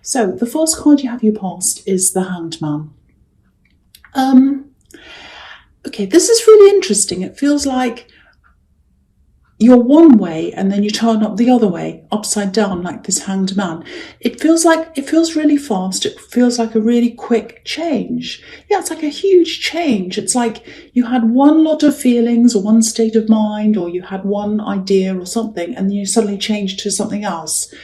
So the first card you have your past is the Hanged Man. Um, okay, this is really interesting. It feels like you're one way and then you turn up the other way, upside down, like this Hanged Man. It feels really fast. It feels like a really quick change. Yeah, it's like a huge change. It's like you had one lot of feelings or one state of mind, or you had one idea or something, and then you suddenly changed to something else.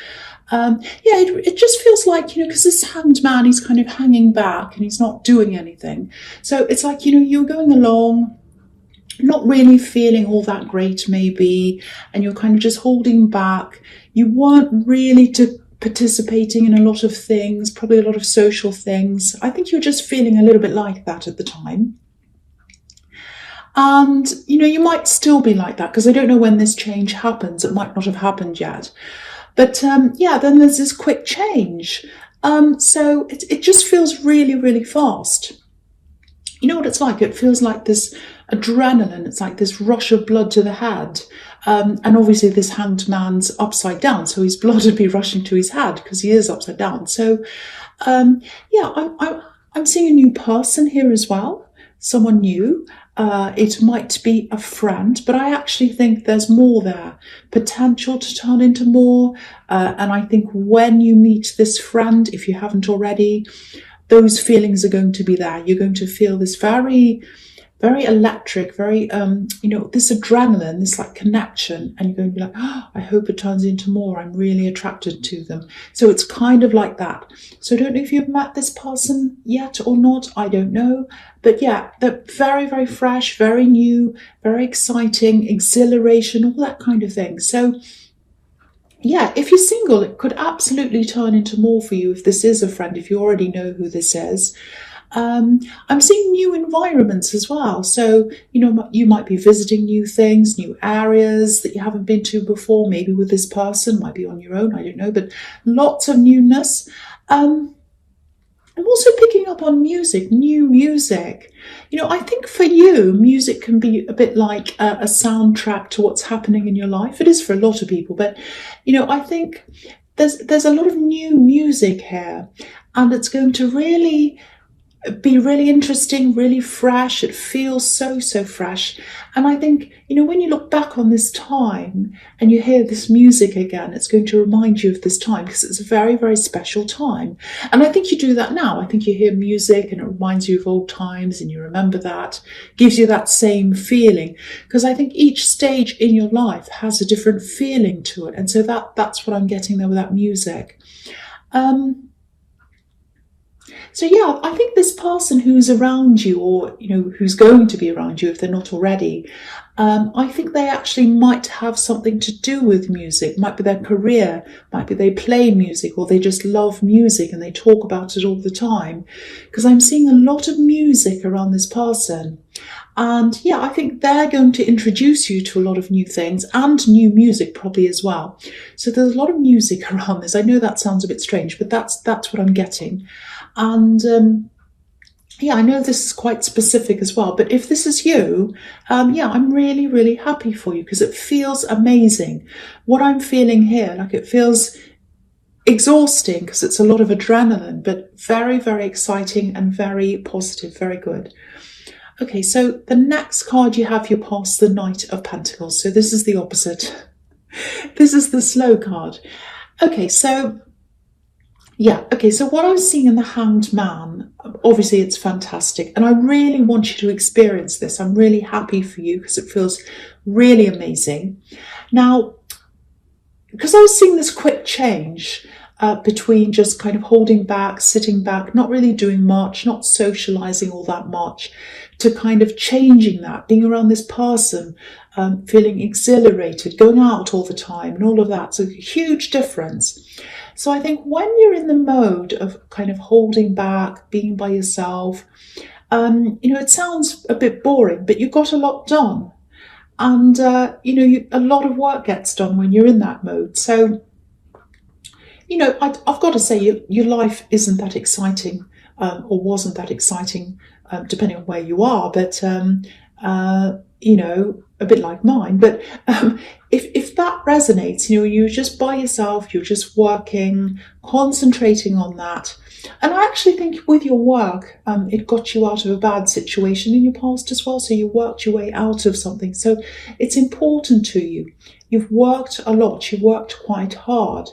It just feels like, because this Hanged Man, he's kind of hanging back and he's not doing anything. So it's like, you're going along, not really feeling all that great maybe, and you're kind of just holding back. You weren't really participating in a lot of things, probably a lot of social things. I think you're just feeling a little bit like that at the time. And, you might still be like that, because I don't know when this change happens. It might not have happened yet. But then there's this quick change. So it just feels really, really fast. You know what it's like? It feels like this adrenaline. It's like this rush of blood to the head. And obviously this Hanged Man's upside down, so his blood would be rushing to his head because he is upside down. So I'm seeing a new person here as well, someone new. It might be a friend, but I actually think there's more there, potential to turn into more. And I think when you meet this friend, if you haven't already, those feelings are going to be there. You're going to feel this very, very electric, very, this adrenaline, this like connection, and you're going to be like, oh, I hope it turns into more. I'm really attracted to them. So it's kind of like that. So I don't know if you've met this person yet or not. I don't know. But yeah, they're very, very fresh, very new, very exciting, exhilaration, all that kind of thing. So yeah, if you're single, it could absolutely turn into more for you if this is a friend, if you already know who this is. I'm seeing new environments as well. So, you might be visiting new things, new areas that you haven't been to before, maybe with this person, might be on your own, I don't know, but lots of newness. I'm also picking up on music, new music. I think for you, music can be a bit like a soundtrack to what's happening in your life. It is for a lot of people, but, I think there's a lot of new music here, and it's going to really be really interesting, really fresh. It feels so, so fresh. And I think, when you look back on this time and you hear this music again, it's going to remind you of this time, because it's a very, very special time. And I think you do that now. I think you hear music and it reminds you of old times and you remember that, gives you that same feeling. Because I think each stage in your life has a different feeling to it. And so that's what I'm getting there with that music. So yeah, I think this person who's around you, or who's going to be around you if they're not already, I think they actually might have something to do with music. Might be their career, might be they play music, or they just love music and they talk about it all the time. Because I'm seeing a lot of music around this person. And yeah, I think they're going to introduce you to a lot of new things and new music probably as well. So there's a lot of music around this. I know that sounds a bit strange, but that's what I'm getting. And I know this is quite specific as well, but if this is you, I'm really, really happy for you, because it feels amazing. What I'm feeling here, like, it feels exhausting because it's a lot of adrenaline, but very, very exciting and very positive, very good. Okay, so the next card you have, you pass the Knight of Pentacles. So this is the opposite. This is the slow card. Okay, so what I was seeing in the Hanged Man, obviously it's fantastic. And I really want you to experience this. I'm really happy for you because it feels really amazing. Now, because I was seeing this quick change between just kind of holding back, sitting back, not really doing much, not socializing all that much, to kind of changing that, being around this person, feeling exhilarated, going out all the time and all of that. So a huge difference. So I think when you're in the mode of kind of holding back, being by yourself, it sounds a bit boring, but you got a lot done. And, a lot of work gets done when you're in that mode. So, I've got to say, your life isn't that exciting, or wasn't that exciting, depending on where you are. But, a bit like mine. But if that resonates, you're just by yourself, you're just working, concentrating on that. And I actually think with your work, it got you out of a bad situation in your past as well. So you worked your way out of something. So it's important to you. You've worked a lot. You've worked quite hard.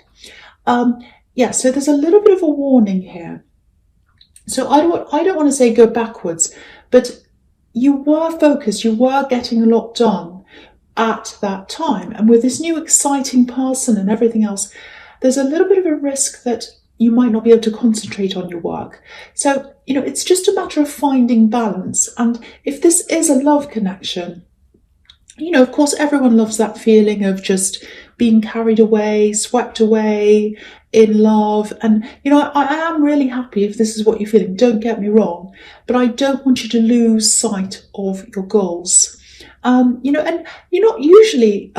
So there's a little bit of a warning here. So I don't want to say go backwards, but you were focused. You were getting a lot done at that time. And with this new exciting person and everything else, there's a little bit of a risk that you might not be able to concentrate on your work. So, it's just a matter of finding balance. And if this is a love connection, of course, everyone loves that feeling of just being carried away, swept away in love. And, I am really happy if this is what you're feeling. Don't get me wrong, but I don't want you to lose sight of your goals. And you're not usually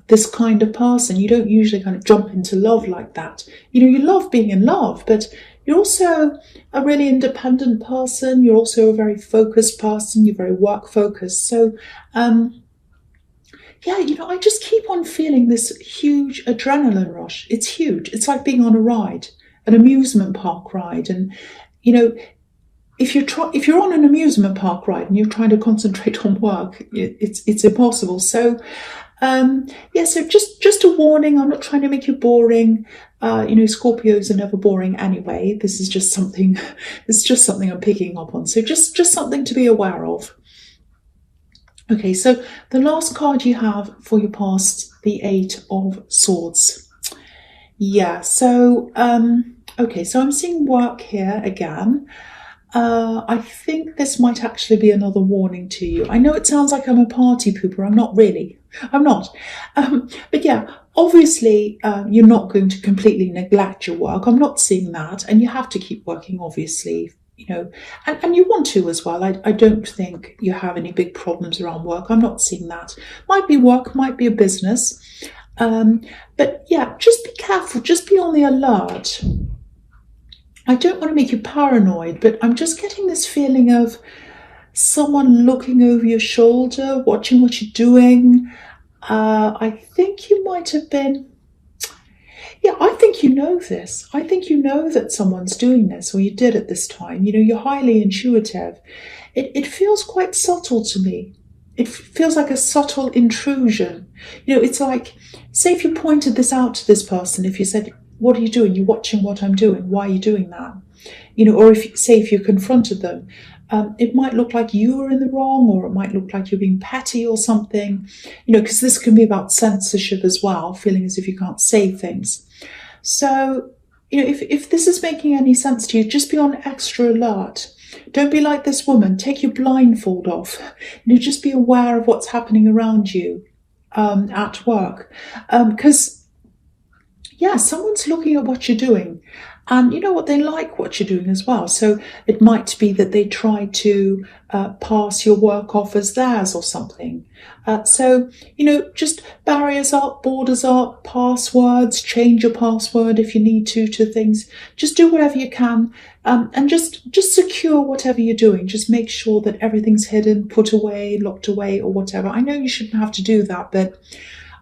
this kind of person. You don't usually kind of jump into love like that. You love being in love, but you're also a really independent person. You're also a very focused person. You're very work focused. So, I just keep on feeling this huge adrenaline rush. It's huge. It's like being on a ride, an amusement park ride. And, if you're on an amusement park ride and you're trying to concentrate on work, it's impossible. So, so just a warning. I'm not trying to make you boring. Scorpios are never boring anyway. This is just something I'm picking up on. So just something to be aware of. Okay, so the last card you have for your past, the Eight of Swords. Yeah, so, so I'm seeing work here again. I think this might actually be another warning to you. I know it sounds like I'm a party pooper. I'm not really. I'm not. But yeah, obviously, you're not going to completely neglect your work. I'm not seeing that. And you have to keep working, obviously, and you want to as well. I don't think you have any big problems around work. I'm not seeing that. Might be work, might be a business. But yeah, just be careful. Just be on the alert. I don't want to make you paranoid, but I'm just getting this feeling of someone looking over your shoulder, watching what you're doing. I think you might have been... Yeah, I think you know this. I think you know that someone's doing this, or you did at this time. You're highly intuitive. It feels quite subtle to me. It feels like a subtle intrusion. It's like, say if you pointed this out to this person, if you said, what are you doing? You're watching what I'm doing. Why are you doing that? Or if you confronted them, it might look like you were in the wrong, or it might look like you're being petty or something, because this can be about censorship as well, feeling as if you can't say things. So, if this is making any sense to you, just be on extra alert. Don't be like this woman. Take your blindfold off. Just be aware of what's happening around you at work. Because, someone's looking at what you're doing. And you know what, they like what you're doing as well. So it might be that they try to pass your work off as theirs or something. So, just barriers up, borders up, passwords, change your password if you need to things. Just do whatever you can, and just secure whatever you're doing. Just make sure that everything's hidden, put away, locked away, or whatever. I know you shouldn't have to do that, but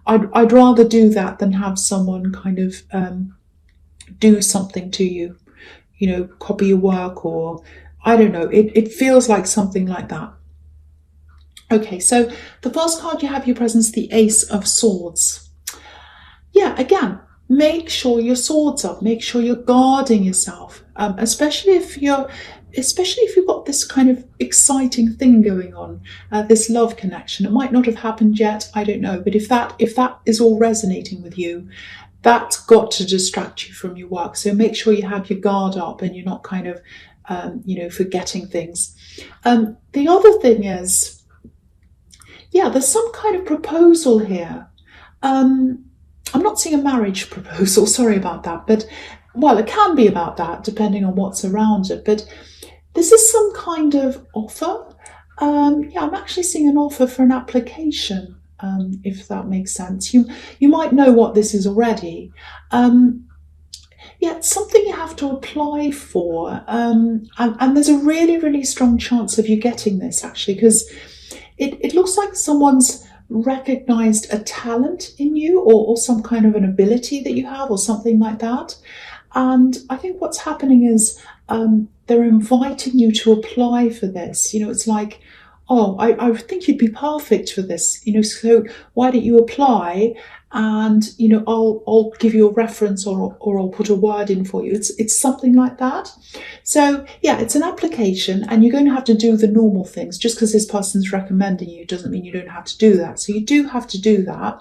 I'd rather do that than have someone kind of do something to you, copy your work, or I don't know. It feels like something like that. Okay, so the first card you have your presence, the Ace of Swords. Yeah, again, make sure your sword's up. Make sure you're guarding yourself, especially if you've got this kind of exciting thing going on, this love connection. It might not have happened yet, I don't know, but if that is all resonating with you, that's got to distract you from your work. So make sure you have your guard up and you're not kind of, forgetting things. The other thing is, there's some kind of proposal here. I'm not seeing a marriage proposal, sorry about that, but, well, it can be about that depending on what's around it. But this is some kind of offer. I'm actually seeing an offer for an application. If that makes sense. You might know what this is already. It's something you have to apply for. And there's a really, really strong chance of you getting this, actually, because it looks like someone's recognized a talent in you, or some kind of an ability that you have, or something like that. And I think what's happening is they're inviting you to apply for this. It's like, oh, I think you'd be perfect for this, so why don't you apply? And I'll give you a reference, or I'll put a word in for you. It's something like that. So yeah, it's an application, and you're going to have to do the normal things. Just because this person's recommending you doesn't mean you don't have to do that. So you do have to do that.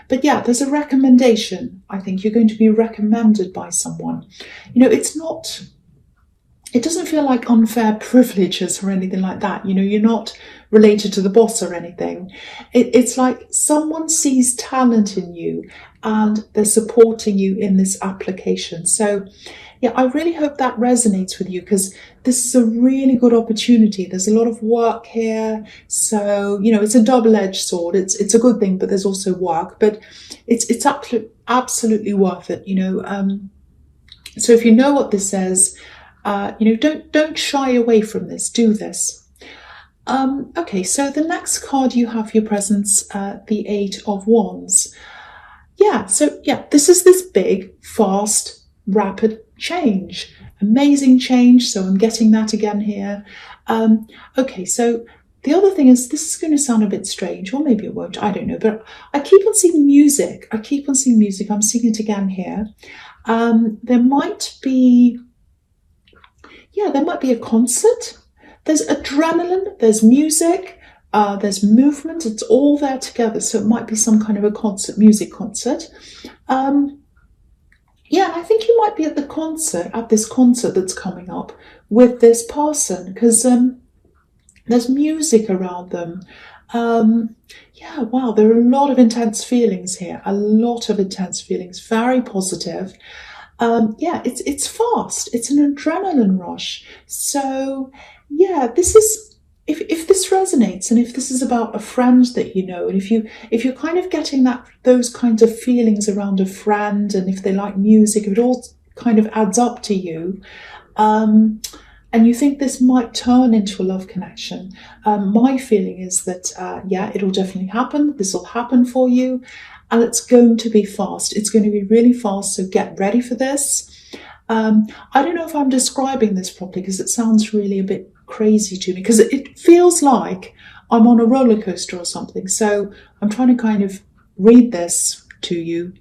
But yeah, there's a recommendation. I think you're going to be recommended by someone. It doesn't feel like unfair privileges or anything like that. You're not related to the boss or anything. It's like someone sees talent in you and they're supporting you in this application. So yeah, I really hope that resonates with you, because this is a really good opportunity. There's a lot of work here. So, it's a double-edged sword. It's a good thing, but there's also work. But it's absolutely worth it, So if you know what this says, don't shy away from this. Do this. Okay, so the next card you have for your presence, the Eight of Wands. Yeah, so yeah, this is this big, fast, rapid change. Amazing change. So I'm getting that again here. Okay, so the other thing is, this is going to sound a bit strange, or maybe it won't, I don't know, but I keep on seeing music. I'm seeing it again here. There might be a concert. There's adrenaline, there's music, there's movement. It's all there together. So it might be some kind of a concert, music concert. Yeah, I think you might be at this concert that's coming up with this person, because there's music around them. Yeah, wow, there are a lot of intense feelings here. Very positive. Yeah, it's fast. It's an adrenaline rush. So yeah, this is, if this resonates, and if this is about a friend that you know, and if you're kind of getting those kinds of feelings around a friend, and if they like music, if it all kind of adds up to you, and you think this might turn into a love connection, my feeling is that yeah, it'll definitely happen. This will happen for you, and it's going to be fast. It's going to be really fast. So get ready for this. I don't know if I'm describing this properly, because it sounds really a bit crazy to me, because it feels like I'm on a roller coaster or something. So I'm trying to kind of read this to you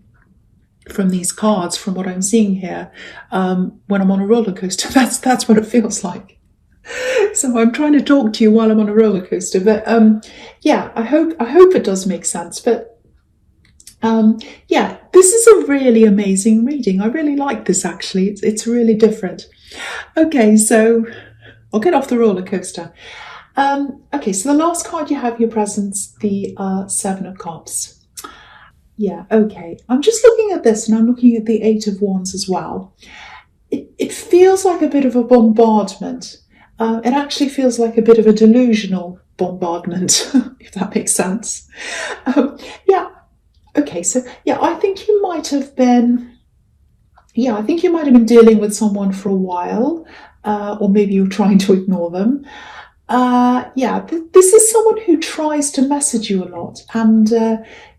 from these cards, from what I'm seeing here. When I'm on a roller coaster, that's what it feels like. So I'm trying to talk to you while I'm on a roller coaster. But yeah, I hope it does make sense. But yeah, this is a really amazing reading. I really like this, actually. It's really different. Okay, so I'll get off the roller coaster. Okay, so the last card you have in your presence, the Seven of Cups. Yeah, okay. I'm just looking at this, and I'm looking at the Eight of Wands as well. It feels like a bit of a bombardment. It actually feels like a bit of a delusional bombardment, if that makes sense. Yeah. Okay, so yeah, I think you might have been dealing with someone for a while, or maybe you're trying to ignore them. Yeah, this is someone who tries to message you a lot, and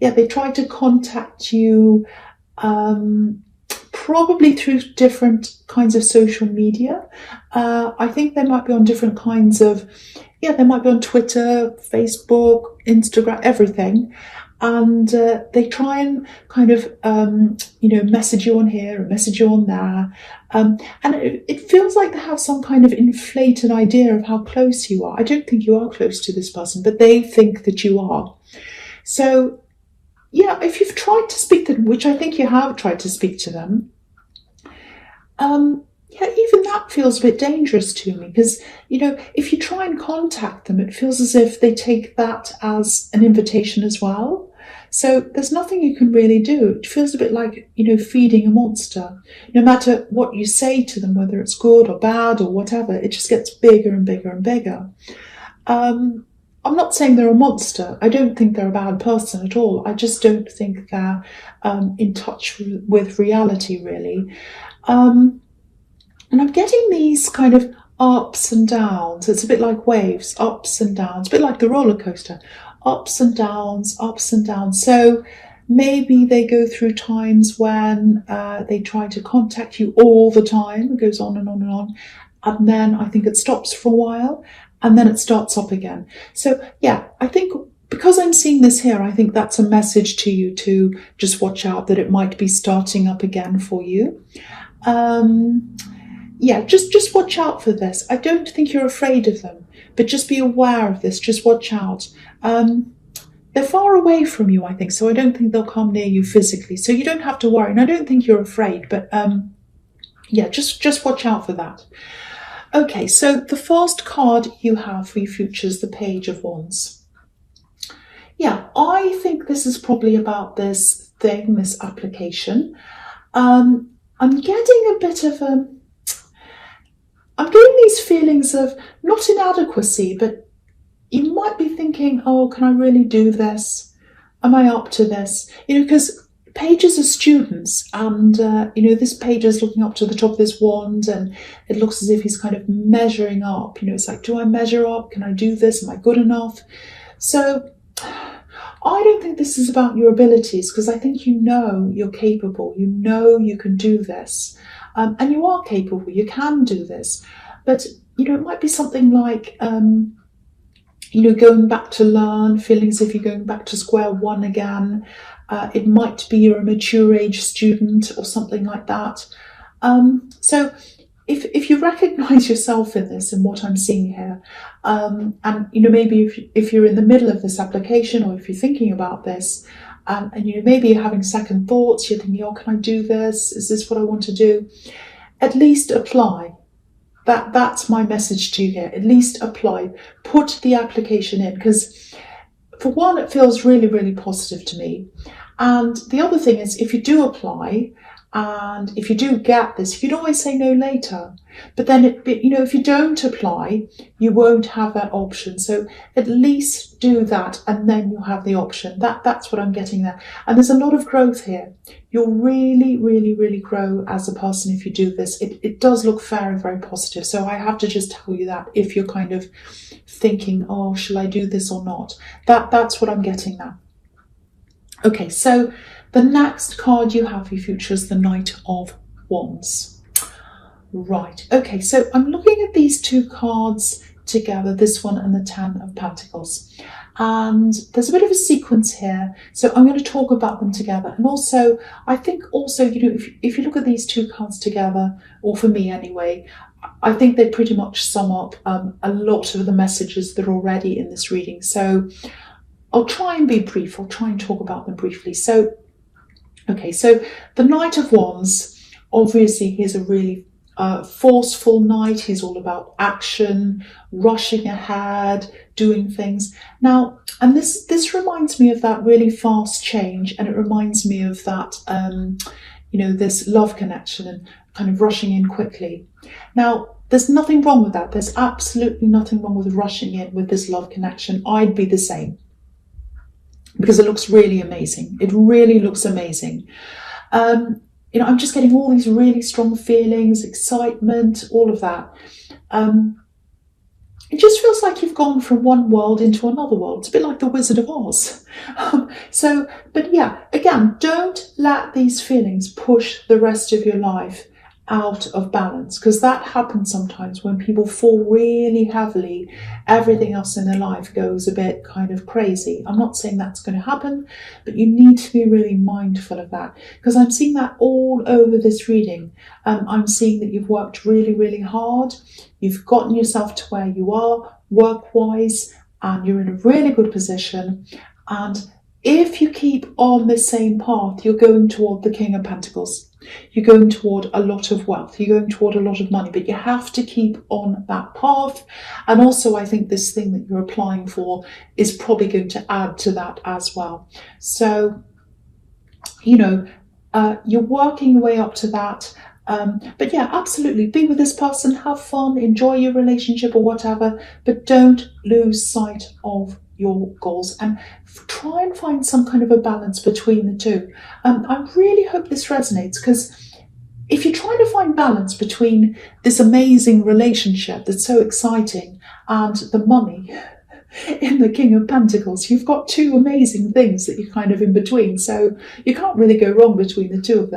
yeah, they try to contact you, probably through different kinds of social media. I think they might be on different kinds of, they might be on Twitter, Facebook, Instagram, everything. And they try and kind of, message you on here and message you on there. And it feels like they have some kind of inflated idea of how close you are. I don't think you are close to this person, but they think that you are. So, yeah, if you've tried to speak to them, which I think you have tried to speak to them, yeah, even that feels a bit dangerous to me, because, if you try and contact them, it feels as if they take that as an invitation as well. So there's nothing you can really do. It feels a bit like, feeding a monster. No matter what you say to them, whether it's good or bad or whatever, it just gets bigger and bigger and bigger. I'm not saying they're a monster. I don't think they're a bad person at all. I just don't think they're in touch with reality, really. And I'm getting these kind of ups and downs. It's a bit like waves, ups and downs, a bit like the roller coaster, ups and downs, ups and downs. So maybe they go through times when they try to contact you all the time. It goes on and on and on. And then I think it stops for a while and then it starts up again. So yeah, I think because I'm seeing this here, I think that's a message to you to just watch out that it might be starting up again for you. Yeah, just watch out for this. I don't think you're afraid of them, but just be aware of this. Just watch out. They're far away from you, I think, so I don't think they'll come near you physically. So you don't have to worry. And I don't think you're afraid, but yeah, just watch out for that. Okay, so the first card you have for your future is the Page of Wands. Yeah, I think this is probably about this thing, this application. I'm getting a bit of I'm getting these feelings of not inadequacy, but you might be thinking, oh, can I really do this? Am I up to this? Because pages are students and, this page is looking up to the top of this wand and it looks as if he's kind of measuring up. It's like, do I measure up? Can I do this? Am I good enough? So I don't think this is about your abilities because I think you're capable. You can do this. And you are capable. You can do this. But, it might be something like, going back to learn, feeling as if you're going back to square one again. It might be you're a mature age student or something like that. So if you recognize yourself in this and what I'm seeing here, and maybe if you're in the middle of this application or if you're thinking about this, and maybe you're having second thoughts, you're thinking, oh, can I do this? Is this what I want to do? At least apply. That's my message to you here. At least apply. Put the application in because for one, it feels really, really positive to me. And the other thing is if you do apply, and if you do get this, you can always say no later. But then, if you don't apply, you won't have that option. So at least do that, and then you'll have the option. That's what I'm getting there. And there's a lot of growth here. You'll really, really, really grow as a person if you do this. It does look very, very positive. So I have to just tell you that if you're kind of thinking, oh, shall I do this or not? That's what I'm getting now. Okay, so the next card you have for your future is the Knight of Wands. Right, okay, so I'm looking at these two cards together, this one and the Ten of Pentacles. And there's a bit of a sequence here, so I'm going to talk about them together. And also, I think also, if you look at these two cards together, or for me anyway, I think they pretty much sum up a lot of the messages that are already in this reading. So I'll try and be brief. I'll try and talk about them briefly. So the Knight of Wands, obviously he's a really forceful knight. He's all about action, rushing ahead, doing things. Now, and this reminds me of that really fast change, and it reminds me of that, this love connection and kind of rushing in quickly. Now, there's nothing wrong with that. There's absolutely nothing wrong with rushing in with this love connection. I'd be the same. Because it looks really amazing. It really looks amazing. I'm just getting all these really strong feelings, excitement, all of that. It just feels like you've gone from one world into another world. It's a bit like the Wizard of Oz. But yeah, again, don't let these feelings push the rest of your life out of balance, because that happens sometimes when people fall really heavily. Everything else in their life goes a bit kind of crazy. I'm not saying that's going to happen, but you need to be really mindful of that, because I'm seeing that all over this reading. I'm seeing that you've worked really, really hard. You've gotten yourself to where you are work-wise, and you're in a really good position. And if you keep on the same path, you're going toward the King of Pentacles. You're going toward a lot of wealth. You're going toward a lot of money, but you have to keep on that path. And also, I think this thing that you're applying for is probably going to add to that as well. So, you're working your way up to that. But yeah, absolutely. Be with this person, have fun, enjoy your relationship or whatever, but don't lose sight of your goals and try and find some kind of a balance between the two. I really hope this resonates, because if you're trying to find balance between this amazing relationship that's so exciting and the money in the King of Pentacles, you've got two amazing things that you're kind of in between. So you can't really go wrong between the two of them.